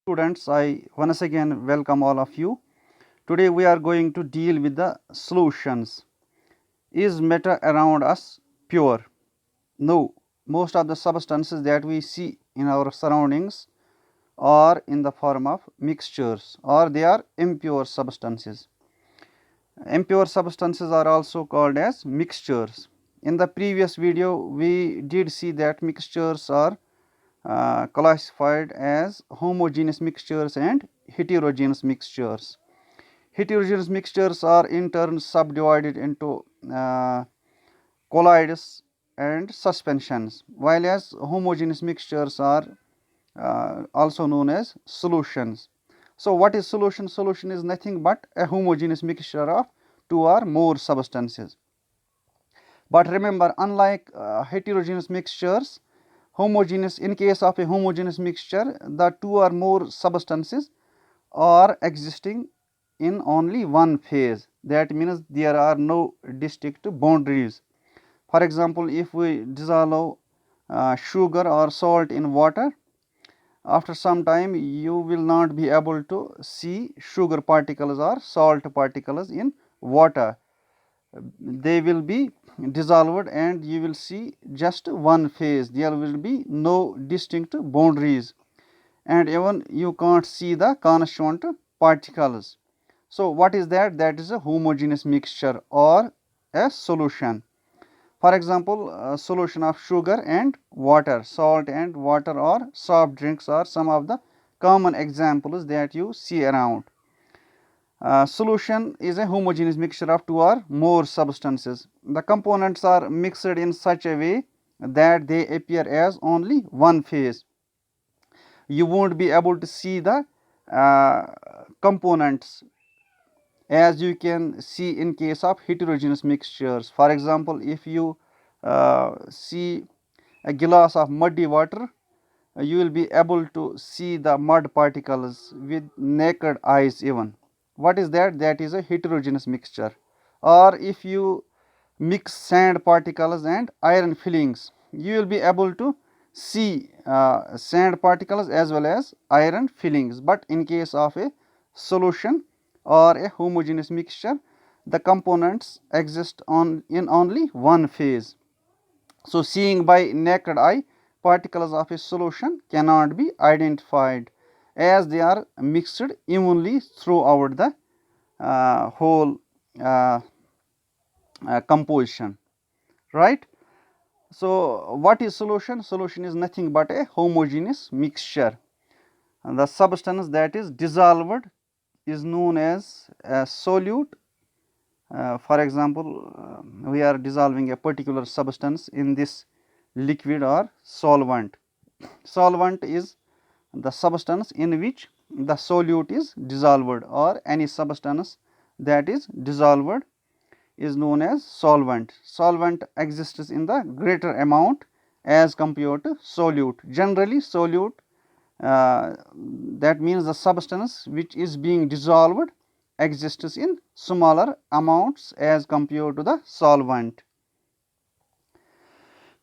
Students, I once again welcome all of you. Today we are going to deal with the solutions. Is matter around us pure? No, most of the substances that we see in our surroundings are in the form of mixtures or they are impure substances. Impure substances are also called as mixtures. In the previous video, we did see that mixtures are classified as homogeneous mixtures and heterogeneous mixtures. Heterogeneous mixtures are in turn subdivided into colloids and suspensions, while as homogeneous mixtures are also known as solutions. So, what is solution? Solution is nothing but a homogeneous mixture of two or more substances. But remember, unlike heterogeneous mixtures, homogeneous in case of a homogeneous mixture, the two or more substances are existing in only one phase. That means there are no distinct boundaries. For example, if we dissolve sugar or salt in water, after some time you will not be able to see sugar particles or salt particles in water. They will be dissolved and you will see just one phase. There will be no distinct boundaries and even you can't see the constituent particles. So, what is that? That is a homogeneous mixture or a solution. For example, a solution of sugar and water, salt and water or soft drinks are some of the common examples that you see around. Solution is a homogeneous mixture of two or more substances. The components are mixed in such a way that they appear as only one phase. You won't be able to see the components as you can see in case of heterogeneous mixtures. For example, if you see a glass of muddy water, you will be able to see the mud particles with naked eyes even. What is that? That is a heterogeneous mixture. Or if you mix sand particles and iron fillings, you will be able to see sand particles as well as iron fillings. But in case of a solution or a homogeneous mixture, the components exist in only one phase. So, seeing by naked eye, particles of a solution cannot be identified as they are mixed evenly throughout the whole composition, right? So, what is solution? Solution is nothing but a homogeneous mixture. And the substance that is dissolved is known as a solute. For example, we are dissolving a particular substance in this liquid or solvent. Solvent is the substance in which the solute is dissolved, or any substance that is dissolved is known as solvent. Solvent exists in the greater amount as compared to solute. Generally, solute that means the substance which is being dissolved exists in smaller amounts as compared to the solvent.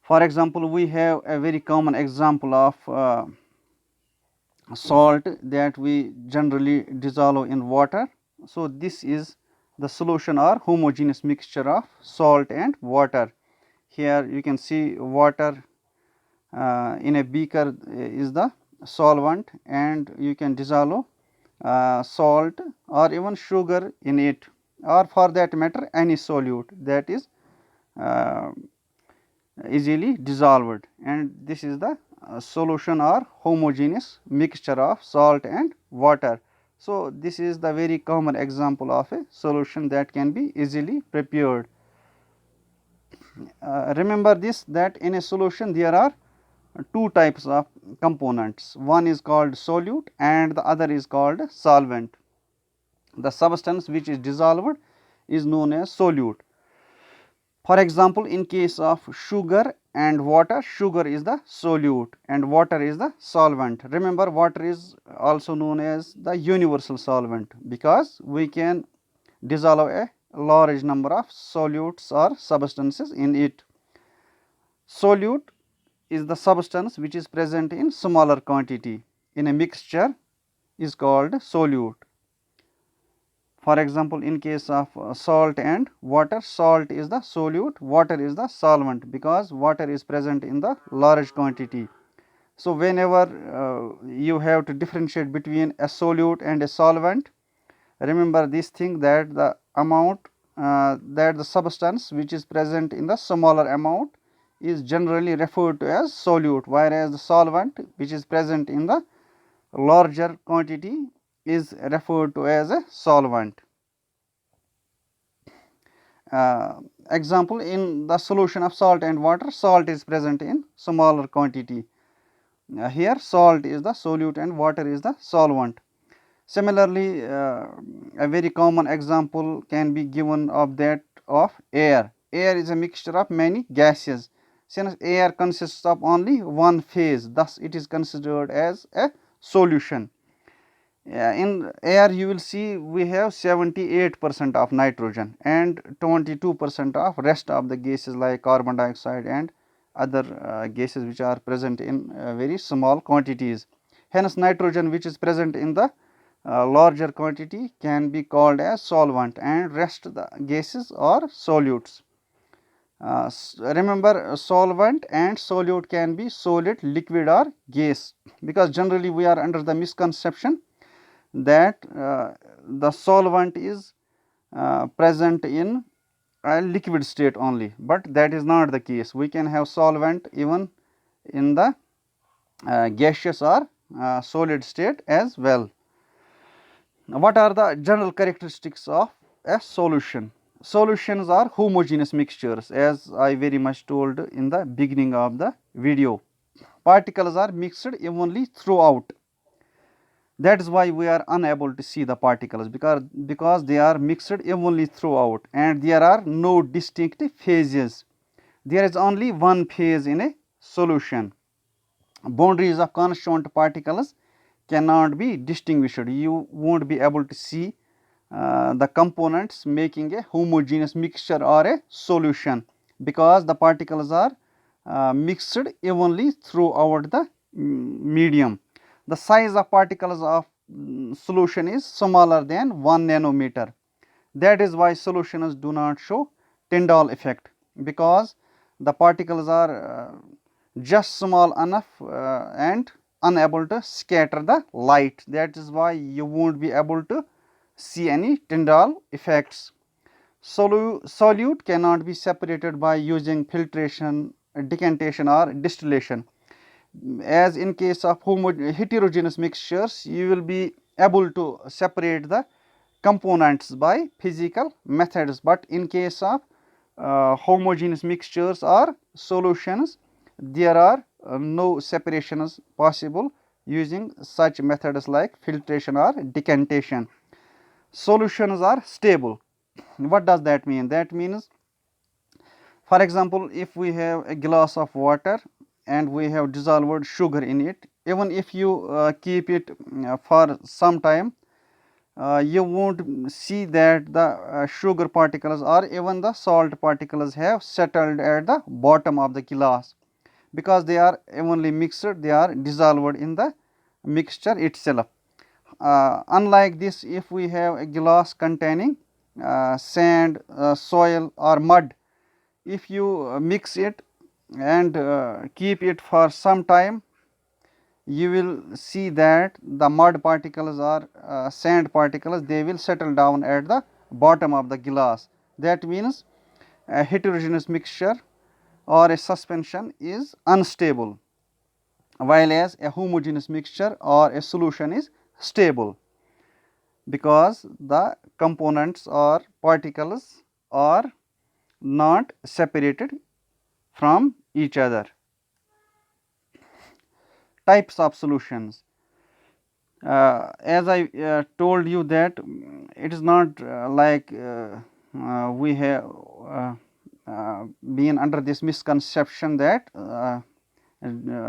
For example, we have a very common example of salt that we generally dissolve in water. So, this is the solution or homogeneous mixture of salt and water. Here you can see water in a beaker is the solvent, and you can dissolve salt or even sugar in it, or for that matter any solute that is easily dissolved, and this is the solution or homogeneous mixture of salt and water. So, this is the very common example of a solution that can be easily prepared. Remember this, that in a solution there are two types of components. One is called solute and the other is called solvent. The substance which is dissolved is known as solute. For example, in case of sugar and water, sugar is the solute and water is the solvent. Remember, water is also known as the universal solvent because we can dissolve a large number of solutes or substances in it. Solute is the substance which is present in smaller quantity in a mixture is called solute. For example, in case of salt and water, salt is the solute, water is the solvent, because water is present in the large quantity. So, whenever you have to differentiate between a solute and a solvent, remember this thing, that the amount that the substance which is present in the smaller amount is generally referred to as solute, whereas the solvent which is present in the larger quantity is referred to as a solvent. Example, in the solution of salt and water, salt is present in smaller quantity. Here salt is the solute and water is the solvent. Similarly, a very common example can be given of that of air. Air is a mixture of many gases. Since air consists of only one phase, thus it is considered as a solution. In air you will see we have 78% of nitrogen and 22% of rest of the gases like carbon dioxide and other gases which are present in very small quantities. Hence, nitrogen which is present in the larger quantity can be called as solvent, and rest the gases are solutes. Remember, solvent and solute can be solid, liquid or gas, because generally we are under the misconception that the solvent is present in a liquid state only, but that is not the case. We can have solvent even in the gaseous or solid state as well. Now, what are the general characteristics of a solution? Solutions are homogeneous mixtures, as I very much told in the beginning of the video. Particles are mixed evenly throughout. That is why we are unable to see the particles, because they are mixed evenly throughout and there are no distinct phases. There is only one phase in a solution. Boundaries of constituent particles cannot be distinguished. You won't be able to see the components making a homogeneous mixture or a solution, because the particles are mixed evenly throughout the medium. The size of particles of solution is smaller than 1 nanometer. That is why solutions do not show Tyndall effect, because the particles are just small enough and unable to scatter the light. That is why you won't be able to see any Tyndall effects. Solute cannot be separated by using filtration, decantation or distillation. As in case of heterogeneous mixtures, you will be able to separate the components by physical methods, but in case of homogeneous mixtures or solutions, there are no separations possible using such methods like filtration or decantation. Solutions are stable. What does that mean? That means, for example, if we have a glass of water and we have dissolved sugar in it, even if you keep it for some time, you won't see that the sugar particles or even the salt particles have settled at the bottom of the glass, because they are evenly mixed, they are dissolved in the mixture itself. Unlike this, if we have a glass containing sand, soil or mud, if you mix it and keep it for some time, you will see that the mud particles or sand particles, they will settle down at the bottom of the glass. That means a heterogeneous mixture or a suspension is unstable, while as a homogeneous mixture or a solution is stable, because the components or particles are not separated from each other. Types of solutions. As I told you that it is not like we have been under this misconception that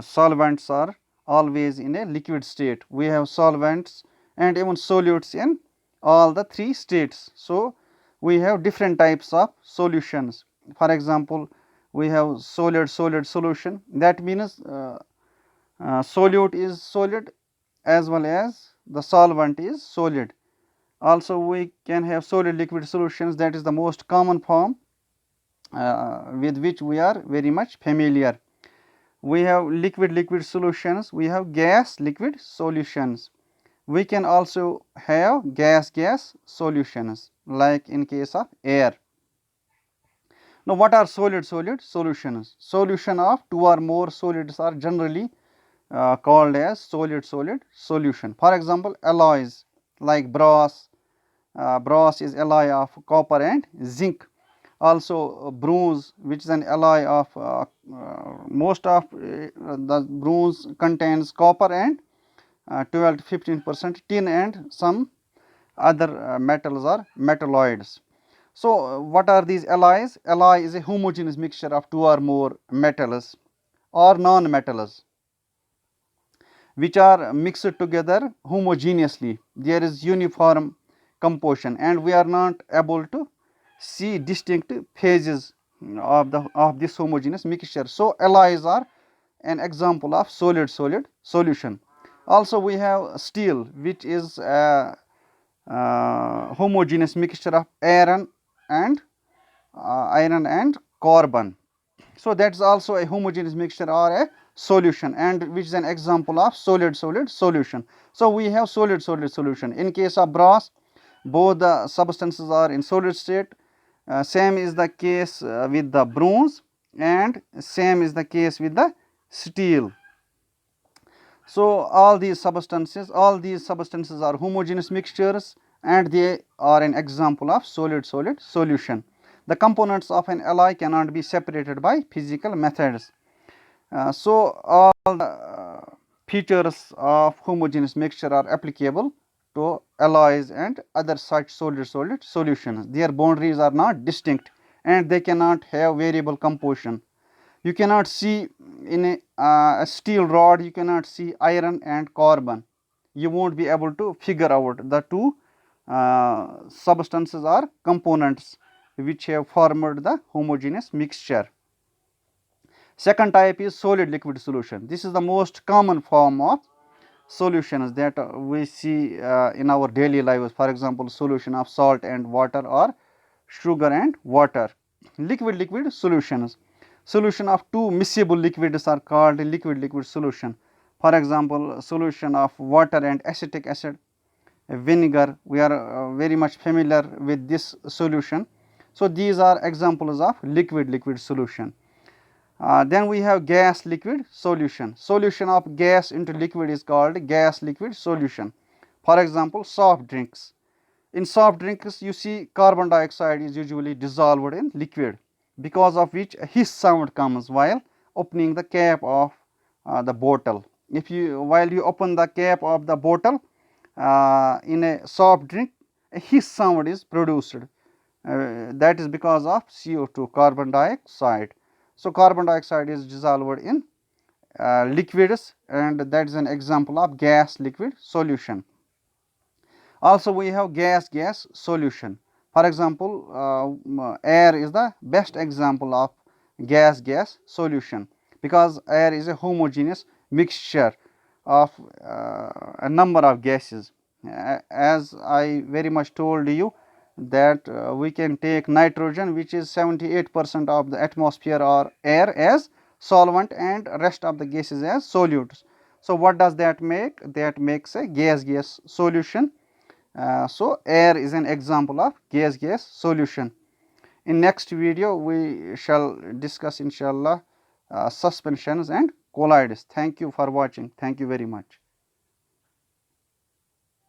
solvents are always in a liquid state. We have solvents and even solutes in all the three states. So, we have different types of solutions. For example, we have solid solution. That means solute is solid as well as the solvent is solid. Also we can have solid liquid solutions, that is the most common form with which we are very much familiar. We have liquid solutions, we have gas liquid solutions. We can also have gas solutions like in case of air. Now what are solid solutions? Solution of two or more solids are generally called as solid solution. For example, alloys like brass. Brass is alloy of copper and zinc. Also bronze, which is an alloy of most of the bronze contains copper and 12 to 15% tin, and some other metals are metalloids. So what are these alloys? Alloy is a homogeneous mixture of two or more metals or non-metals which are mixed together homogeneously. There is uniform composition and we are not able to see distinct phases of this homogeneous mixture. So alloys are an example of solid solution. Also we have steel, which is a homogeneous mixture of iron and carbon. So that is also a homogeneous mixture or a solution, and which is an example of solid solution. So we have solid solution. In case of brass, both the substances are in solid state. Same is the case with the bronze, and same is the case with the steel. So all these substances are homogeneous mixtures and they are an example of solid solution. The components of an alloy cannot be separated by physical methods. So all the features of homogeneous mixture are applicable to alloys and other such solid solutions. Their boundaries are not distinct and they cannot have variable composition. You cannot see in a steel rod, you cannot see iron and carbon. You won't be able to figure out the two substances or components which have formed the homogeneous mixture. Second type is solid liquid solution. This is the most common form of solutions that we see in our daily lives. For example, solution of salt and water or sugar and water. Liquid solutions. Solution of two miscible liquids are called liquid solution. For example, solution of water and acetic acid, vinegar. We are very much familiar with this solution. So these are examples of liquid solution. Then we have gas liquid solution. Solution of gas into liquid is called gas liquid solution. For example, soft drinks. In soft drinks, you see carbon dioxide is usually dissolved in liquid, because of which a hiss sound comes while opening the cap of the bottle. While you open the cap of the bottle in a soft drink, a hiss sound is produced. That is because of CO2, carbon dioxide. So carbon dioxide is dissolved in liquids, and that is an example of gas liquid solution. Also we have gas solution. For example, air is the best example of gas solution, because air is a homogeneous mixture of a number of gases. As I very much told you that we can take nitrogen, which is 78% of the atmosphere or air, as solvent, and rest of the gases as solutes. So what does that make? That makes a gas solution. So air is an example of gas solution. In next video we shall discuss inshallah suspensions and colloids. Thank you for watching. Thank you very much.